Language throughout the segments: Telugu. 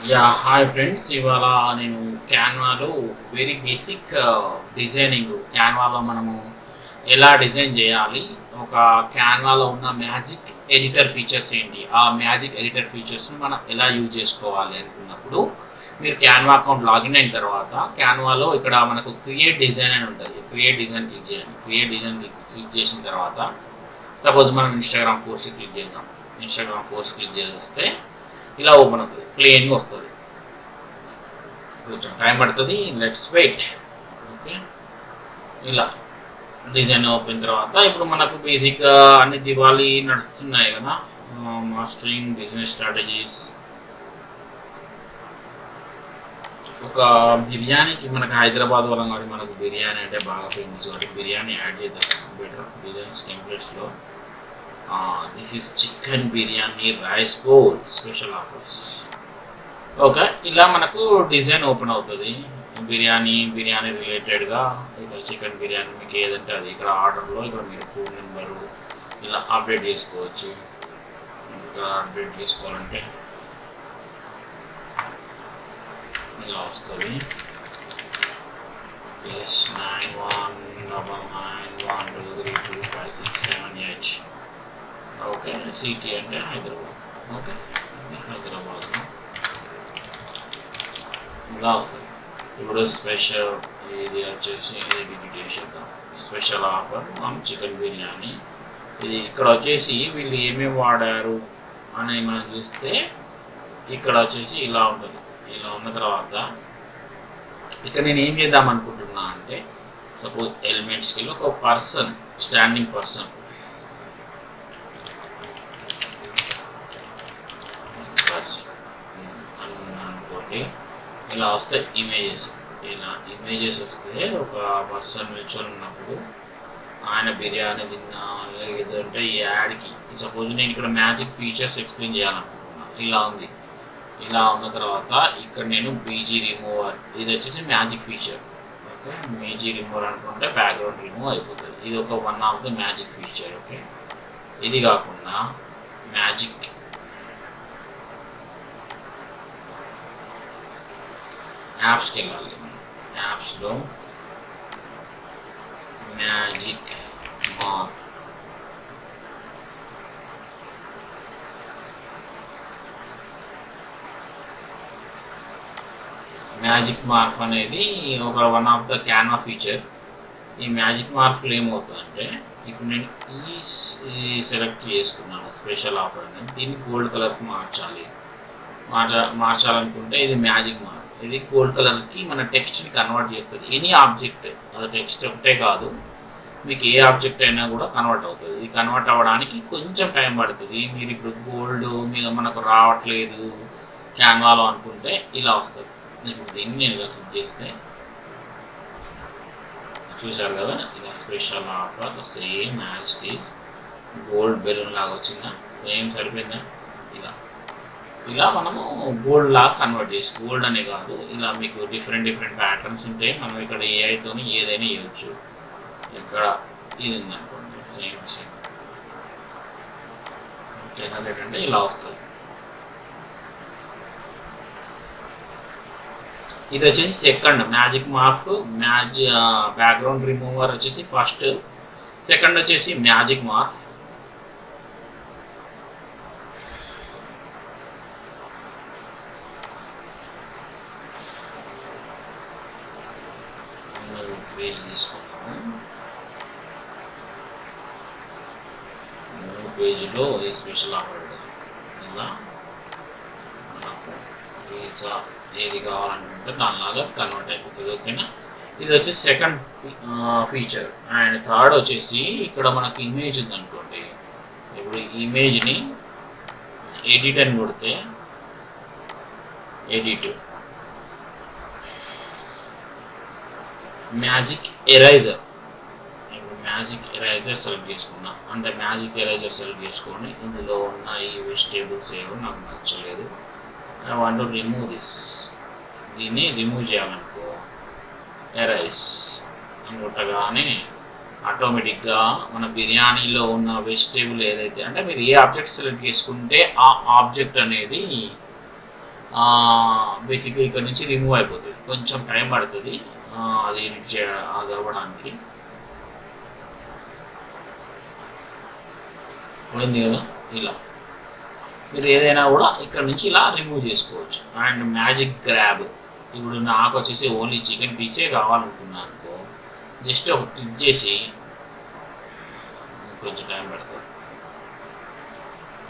హాయ్ ఫ్రెండ్స్, ఇవాళ నేను క్యాన్వాలో వెరీ బేసిక్ డిజైనింగ్ క్యాన్వాలో మనము ఎలా డిజైన్ చేయాలి, ఒక క్యాన్వాలో ఉన్న మ్యాజిక్ ఎడిటర్ ఫీచర్స్ ఏంటి, ఆ మ్యాజిక్ ఎడిటర్ ఫీచర్స్ని మనం ఎలా యూజ్ చేసుకోవాలి అనుకున్నప్పుడు మీరు క్యాన్వా అకౌంట్ లాగిన్ అయిన తర్వాత క్యాన్వాలో ఇక్కడ మనకు క్రియేట్ డిజైన్ అని ఉంటుంది. క్రియేట్ డిజైన్ క్లిక్ చేయండి. క్రియేట్ డిజైన్ క్లిక్ చేసిన తర్వాత సపోజ్ మనం ఇన్స్టాగ్రామ్ పోస్ట్ క్లిక్ చేద్దాం. ఇన్స్టాగ్రామ్ పోస్ట్ క్లిక్ చేస్తే ఇలా ఓపెన్ అవుతుంది, ప్లెయిన్గా వస్తుంది. కొంచెం టైం పడుతుంది, లెట్స్ వెయిట్. ఓకే, ఇలా డిజైన్ ఓపెన్ తర్వాత ఇప్పుడు మనకు బేసిక్గా అన్ని దివాళీ నడుస్తున్నాయి కదా, మాస్టరింగ్ బిజినెస్ స్ట్రాటజీస్. ఒక బిర్యానీకి మనకు హైదరాబాద్ వల్ల కాబట్టి మనకు బిర్యానీ అంటే బాగా ఫేమస్ కాబట్టి బిర్యానీ యాడ్ చేద్దాం. బెటర్ డిజైన్స్ టెంప్లెట్స్లో this is chicken biryani rice bowl special offers. Okay, ఇలా మనకు డిజైన్ ఓపెన్ అవుతుంది. బిర్యానీ రిలేటెడ్గా ఇక్కడ చికెన్ బిర్యానీ మీకు ఏదంటే అది ఇక్కడ ఆర్డర్లో ఇక్కడ మీరు ఫోన్ నెంబరు ఇలా అప్డేట్ చేసుకోవచ్చు. ఇక్కడ అప్డేట్ చేసుకోవాలంటే ఇలా వస్తుంది. ప్లస్ 919912325678. ఓకే, సిటీ అంటే హైదరాబాద్. ఓకే, హైదరాబాద్లో ఇలా వస్తుంది. ఇప్పుడు స్పెషల్ ఇది వచ్చేసి చేద్దాం. Special offer chicken biryani. ఇది ఇక్కడ వచ్చేసి వీళ్ళు ఏమేమి వాడారు అని మనం చూస్తే ఇక్కడ వచ్చేసి ఇలా ఉంటుంది. ఇలా ఉన్న తర్వాత ఇక్కడ నేను ఏం చేద్దాం అనుకుంటున్నా అంటే సపోజ్ ఎలిమెంట్స్కి ఒక పర్సన్, స్టాండింగ్ పర్సన్ అనుకోండి. ఇలా వస్తే ఇమేజెస్ వస్తే ఒక పర్సన్ నిల్చొని ఉన్నప్పుడు ఆయన బిర్యానీ తిన్నా లేదంటే ఈ యాడ్కి సపోజ్ నేను ఇక్కడ మ్యాజిక్ ఫీచర్స్ ఎక్స్ప్లెయిన్ చేయాలనుకుంటున్నాను. ఇలా ఉంది. ఇలా ఉన్న తర్వాత ఇక్కడ నేను బీజీ రిమూవర్, ఇది వచ్చేసి magic feature. Okay, BG remover అనుకుంటే బ్యాక్గ్రౌండ్ రిమూవ్ అయిపోతుంది. ఇది ఒక one of the magic feature. Okay, ఇది కాకుండా మ్యాజిక్ యాప్స్కి వెళ్ళాలి. యాప్స్లో మ్యాజిక్ మార్క్, మ్యాజిక్ మార్క్ అనేది ఒక one of the Canva feature. ఈ మ్యాజిక్ మార్క్లో ఏమవుతుందంటే ఇప్పుడు నేను ఈ సెలెక్ట్ చేసుకున్నాను స్పెషల్ ఆఫర్ అనేది. దీన్ని గోల్డ్ కలర్కి మార్చాలనుకుంటే ఇది మ్యాజిక్ మార్క్. ఇది గోల్డ్ కలర్కి మన టెక్స్ట్ని కన్వర్ట్ చేస్తుంది. ఎనీ ఆబ్జెక్ట్, అది టెక్స్ట్ ఒకటే కాదు, మీకు ఏ ఆబ్జెక్ట్ అయినా కూడా కన్వర్ట్ అవుతుంది. ఇది కన్వర్ట్ అవ్వడానికి కొంచెం టైం పడుతుంది. మీరు ఇప్పుడు గోల్డ్ మీద మనకు రావట్లేదు క్యాన్వాలో అనుకుంటే ఇలా వస్తుంది. ఇప్పుడు దీన్ని నేను ఇలా క్లిక్ చేస్తే చూసారు కదా, ఇలా special offer same as it is gold balloon లాగా వచ్చిందా, సేమ్ సరిపోయిందా. ఇలా మనము గోల్డ్ లాగా కన్వర్ట్ చేసి, గోల్డ్ అనే కాదు ఇలా మీకు డిఫరెంట్ ప్యాటర్న్స్ ఉంటాయి. మనం ఇక్కడ ఏఐతో ఏదైనా ఇవ్వచ్చు. ఇక్కడ ఇది ఉందనుకోండి, సేమ్ జనరేట్ అంటే ఇలా వస్తుంది. ఇది వచ్చేసి second magic mark. Background remover వచ్చేసి ఫస్ట్, సెకండ్ వచ్చేసి మ్యాజిక్ మార్క్. పేజ్ తీసుకుంటాము. పేజీలో ఈ స్పెషల్ ఆఫర్ ఇలా మనకు పిజ్జా ఏది కావాలనుకుంటే దానిలాగా కన్వర్ట్ అయిపోతుంది. ఓకేనా, ఇది వచ్చేసి సెకండ్ ఫీచర్. అండ్ థర్డ్ వచ్చేసి ఇక్కడ మనకు ఇమేజ్ ఉందనుకోండి. ఇప్పుడు ఇమేజ్ని ఎడిట్ అని కొడితే ఎడిట్ మ్యాజిక్ ఎరైజర్. ఇప్పుడు మ్యాజిక్ ఎరైజర్ సెలెక్ట్ చేసుకున్నా అంటే మ్యాజిక్ ఎరైజర్ సెలెక్ట్ చేసుకొని ఇందులో ఉన్న ఈ వెజిటేబుల్స్ ఏవో నాకు నచ్చలేదు, I want to remove this. దీన్ని రిమూవ్ చేయాలనుకో ఎరైజ్ అని కొట్టగానే ఆటోమేటిక్గా మన బిర్యానీలో ఉన్న వెజిటేబుల్ ఏదైతే అంటే మీరు ఏ ఆబ్జెక్ట్ సెలెక్ట్ చేసుకుంటే ఆ ఆబ్జెక్ట్ అనేది బేసిక్గా ఇక్కడ నుంచి రిమూవ్ అయిపోతుంది, కొంచెం టైం పడుతుంది అది అది అవ్వడానికి. పోయింది కదా. ఇలా మీరు ఏదైనా కూడా ఇక్కడ నుంచి ఇలా రిమూవ్ చేసుకోవచ్చు. అండ్ మ్యాజిక్ గ్రాబ్, ఇప్పుడు నాకు వచ్చేసి ఓన్లీ చికెన్ పీసే కావాలనుకున్నాను అనుకో, జస్ట్ ఒక క్లిక్ చేసి కొంచెం టైం పడుతుంది.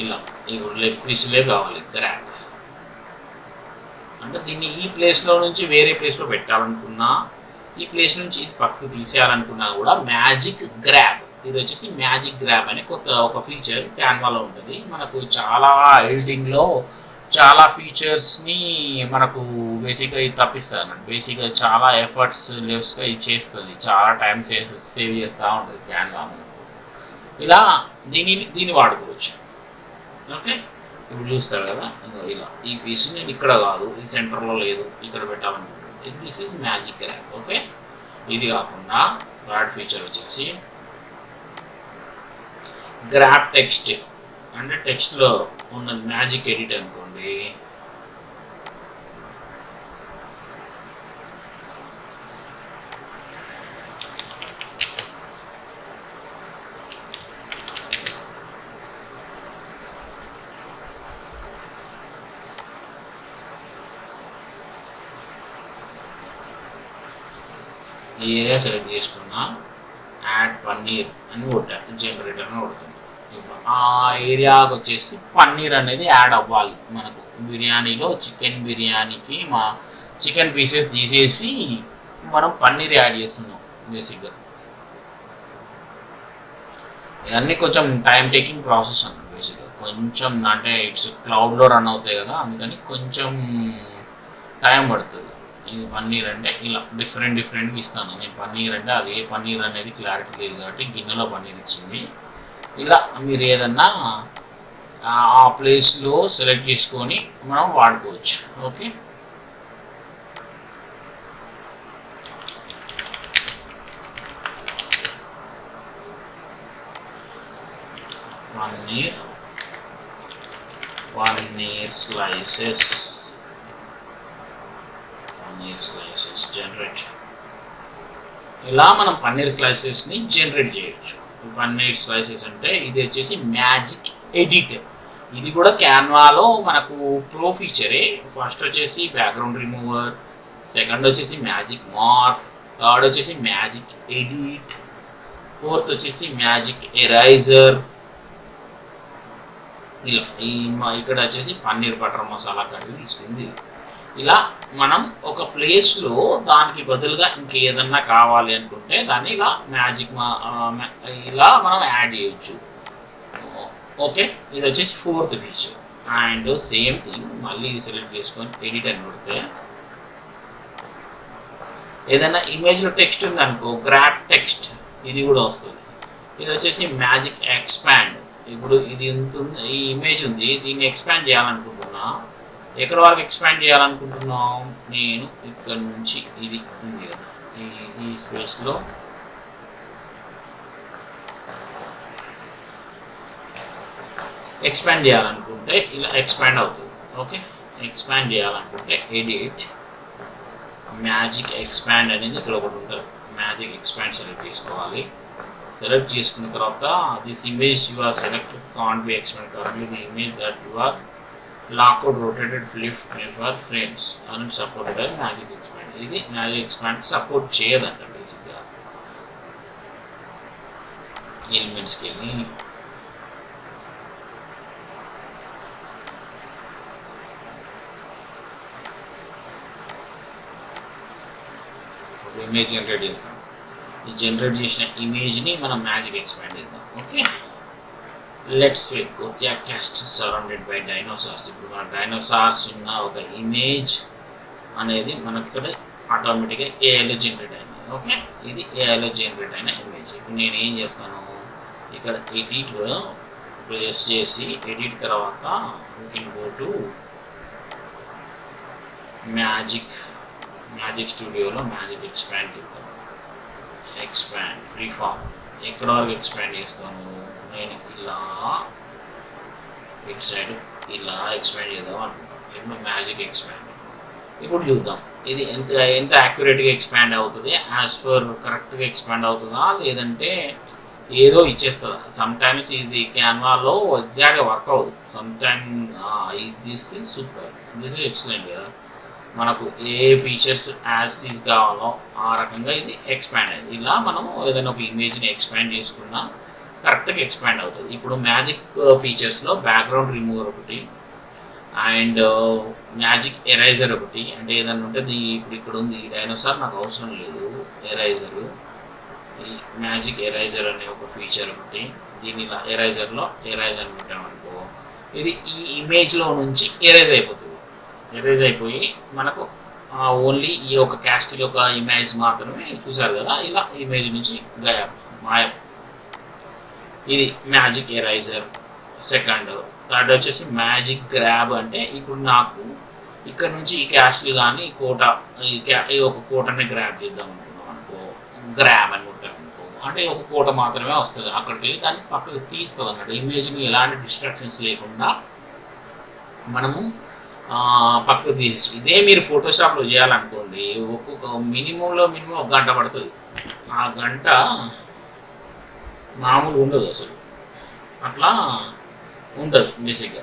ఇలా ఇప్పుడు లెగ్ పీసులే కావాలి గ్రాబ్ అంటే దీన్ని ఈ ప్లేస్లో నుంచి వేరే ప్లేస్లో పెట్టాలనుకున్నా, ఈ ప్లేస్ నుంచి ఇది పక్కకు తీసేయాలనుకున్నా కూడా మ్యాజిక్ గ్రాబ్, ఇది వచ్చేసి మ్యాజిక్ గ్రాబ్ అనే కొత్త ఒక ఫీచర్ క్యాన్వాలో ఉంటుంది. మనకు చాలా ఎడిటింగ్లో చాలా ఫీచర్స్ని మనకు బేసిక్గా ఇది తప్పిస్తుంది అన్నమాట. బేసిక్గా చాలా ఎఫర్ట్స్ లెస్గా ఇది చేస్తుంది, చాలా టైం సేవ్ చేస్తూ ఉంటుంది క్యాన్వా. ఇలా దీన్ని వాడుకోవచ్చు. ఓకే, ఇప్పుడు చూస్తారు కదా, ఇలా ఈ పీస్ నేను ఇక్కడ కాదు, ఈ సెంటర్లో లేదు, ఇక్కడ పెట్టాలనుకుంటున్నాను. This is magic grab. Okay, ఇది కాకుండా థర్డ్ ఫీచర్ వచ్చేసి గ్రాబ్ టెక్స్ట్, అంటే టెక్స్ట్లో ఉన్నది మ్యాజిక్ ఎడిట్ అనుకోండి. ఈ ఏరియా సెలెక్ట్ చేసుకున్నా, యాడ్ పన్నీర్ అని కొట్టాను, జనరేటర్ అని కొడుతుంది. ఆ ఏరియాకి వచ్చేసి పన్నీర్ అనేది యాడ్ అవ్వాలి మనకు. బిర్యానీలో చికెన్ బిర్యానీకి మా చికెన్ పీసెస్ తీసేసి మనం పన్నీర్ యాడ్ చేస్తున్నాం బేసిక్గా. ఇవన్నీ కొంచెం టైం టేకింగ్ ప్రాసెస్ అన్నమాట బేసిక్గా. కొంచెం అంటే ఇట్స్ క్లౌడ్లో రన్ అవుతాయి కదా, అందుకని కొంచెం టైం పడుతుంది. ఇది పన్నీర్ అంటే ఇలా డిఫరెంట్గా ఇస్తాను నేను. పన్నీర్ అంటే అది ఏ పన్నీర్ అనేది క్లారిటీ లేదు కాబట్టి గిన్నెలో పన్నీర్ ఇచ్చింది. ఇలా మీరు ఏదన్నా ఆ ప్లేస్లో సెలెక్ట్ చేసుకొని మనం వాడుకోవచ్చు. Okay, paneer slices generate. ఇలా మనం పన్నీర్ స్లైసెస్ని జనరేట్ చేయొచ్చు. పన్నీర్ స్లైసెస్ అంటే ఇది వచ్చేసి మ్యాజిక్ ఎడిట్. ఇది కూడా క్యాన్వాలో మనకు ప్రో ఫీచరే. ఫస్ట్ వచ్చేసి బ్యాక్గ్రౌండ్ రిమూవర్, సెకండ్ వచ్చేసి మ్యాజిక్ మార్ఫ్, థర్డ్ వచ్చేసి మ్యాజిక్ ఎడిట్, ఫోర్త్ వచ్చేసి మ్యాజిక్ ఎరైజర్. ఇలా ఇక్కడ వచ్చేసి పన్నీర్ బటర్ మసాలా కర్రీ తీసుకుంది. ఇలా మనం ఒక ప్లేస్లో దానికి బదులుగా ఇంకేదన్నా కావాలి అనుకుంటే దాన్ని ఇలా ఇలా మనం యాడ్ చేయొచ్చు. ఓకే, ఇది వచ్చేసి fourth feature. And same thing మళ్ళీ ఇది సెలెక్ట్ చేసుకొని ఎడిట్ అని కొడితే ఏదైనా ఇమేజ్లో టెక్స్ట్ ఉంది అనుకో, గ్రాబ్ టెక్స్ట్, ఇది కూడా వస్తుంది. ఇది వచ్చేసి మ్యాజిక్ ఎక్స్పాండ్. ఇప్పుడు ఇది ఉంటుంది, ఈ ఇమేజ్ ఉంది, దీన్ని ఎక్స్పాండ్ చేయాలనుకుంటున్నా. ఎక్కడ వరకు ఎక్స్పాండ్ చేయాలనుకుంటున్నాం, నేను ఇక్కడ నుంచి ఇది ఉంది కదా, ఈ స్పేస్లో ఎక్స్పాండ్ చేయాలనుకుంటే ఇలా ఎక్స్పాండ్ అవుతుంది. ఓకే, ఎక్స్పాండ్ చేయాలనుకుంటే ఎడిట్ మ్యాజిక్ ఎక్స్పాండ్ అనేది ఇక్కడ ఒకటి ఉంటుంది. మ్యాజిక్ ఎక్స్పాండ్ సెలెక్ట్ చేసుకోవాలి. సెలెక్ట్ చేసుకున్న తర్వాత this image you are selected can't be expand currently the image that you are lockout rotated flip for frames అని సపోర్టెడ్ అది మ్యాజిక్ ఎక్స్పాండ్. ఇది మ్యాజిక్ ఎక్స్పాండ్ సపోర్ట్ చేయదంట బేసిక్గా. ఎలిమెంట్స్కి వెళ్ళి ఇమేజ్ జనరేట్ చేస్తాం. ఈ జనరేట్ చేసిన ఇమేజ్ని మనం మ్యాజిక్ ఎక్స్పాండ్ చేద్దాం. Okay, let's wait. Gothic castle surrounded by dinosaurs. ఇప్పుడు మన డైనోసార్స్ ఉన్న ఒక ఇమేజ్ అనేది మనకి ఇక్కడ ఆటోమేటిక్గా ఏఐలో జనరేట్ అయింది. ఓకే, ఇది ఏఐలో జనరేట్ అయిన ఇమేజ్. ఇప్పుడు నేను ఏం చేస్తాను, ఇక్కడ ఎడిట్ ప్లేస్ చేసి ఎడిట్ తర్వాత you can go to magic స్టూడియోలో మ్యాజిక్ ఎక్స్పాండ్ చేద్దాం. ఎక్స్పాండ్ ఫ్రీ ఫామ్ ఎక్కడ వరకు ఎక్స్పాండ్ చేస్తాను, నేను ఇలా ఇటు సైడ్ ఇలా ఎక్స్పాండ్ చేద్దాం అనుకుంటాను. ఇప్పుడు మ్యాజిక్ ఎక్స్పాండ్ ఇప్పుడు చూద్దాం ఇది ఎంత ఎంత యాక్యురేట్గా ఎక్స్పాండ్ అవుతుంది, యాజ్ పర్ కరెక్ట్గా ఎక్స్పాండ్ అవుతుందా లేదంటే ఏదో ఇచ్చేస్తుందా. సమ్ టైమ్స్ ఇది క్యాన్వాలో ఎగ్జాక్ట్గా వర్క్ అవ్వదు. Some time this is super, this is excellent కదా. మనకు ఏ ఫీచర్స్ యాజ్ ఈజ్ కావాలో ఆ రకంగా ఇది ఎక్స్పాండ్ అయింది. ఇలా మనం ఏదైనా ఒక ఇమేజ్ని ఎక్స్పాండ్ చేసుకున్నా కరెక్ట్గా ఎక్స్పాండ్ అవుతుంది. ఇప్పుడు మ్యాజిక్ ఫీచర్స్లో బ్యాక్గ్రౌండ్ రిమూవర్ ఒకటి అండ్ మ్యాజిక్ ఎరైజర్ ఒకటి. అంటే ఏదన్నా ఉంటుంది ఇప్పుడు ఇక్కడ ఉంది డైనోసార్, నాకు అవసరం లేదు ఎరైజరు. ఈ మ్యాజిక్ ఎరైజర్ అనే ఒక ఫీచర్ ఒకటి, దీని ఇలా ఎరైజర్లో ఎరైజర్ పెట్టామనుకో ఇది ఈ ఇమేజ్లో నుంచి ఎరేజ్ అయిపోతుంది. ఎరేజ్ అయిపోయి మనకు ఓన్లీ ఈ యొక్క క్యాస్టిల్ యొక్క ఇమేజ్ మాత్రమే చూసారు కదా, ఇలా ఇమేజ్ నుంచి గాయబ్ మాయం. ఇది మ్యాజిక్ ఎరైజర్. సెకండ్. థర్డ్ వచ్చేసి మ్యాజిక్ గ్రాబ్. అంటే ఇప్పుడు నాకు ఇక్కడ నుంచి ఈ క్యాస్టిల్ కానీ కోట ఈ ఒక కోటని గ్రాబ్ చేద్దాం అనుకున్నాం అనుకో, గ్రాబ్ అనుకుంటాం అనుకో, అంటే ఒక కోట మాత్రమే వస్తుంది. అక్కడికి వెళ్ళి దాన్ని పక్కకు తీస్తుంది అన్నట్టు. ఇమేజ్ని ఎలాంటి డిస్ట్రాక్షన్స్ లేకుండా మనము పక్కకు తీసేసి. ఇదే మీరు ఫోటోషాప్లో చేయాలనుకోండి ఒక్కొక్క మినిమంలో మినిమం 1 గంట పడుతుంది. ఆ గంట మామూలు ఉండదు అసలు, అట్లా ఉంటుంది బేసిక్గా.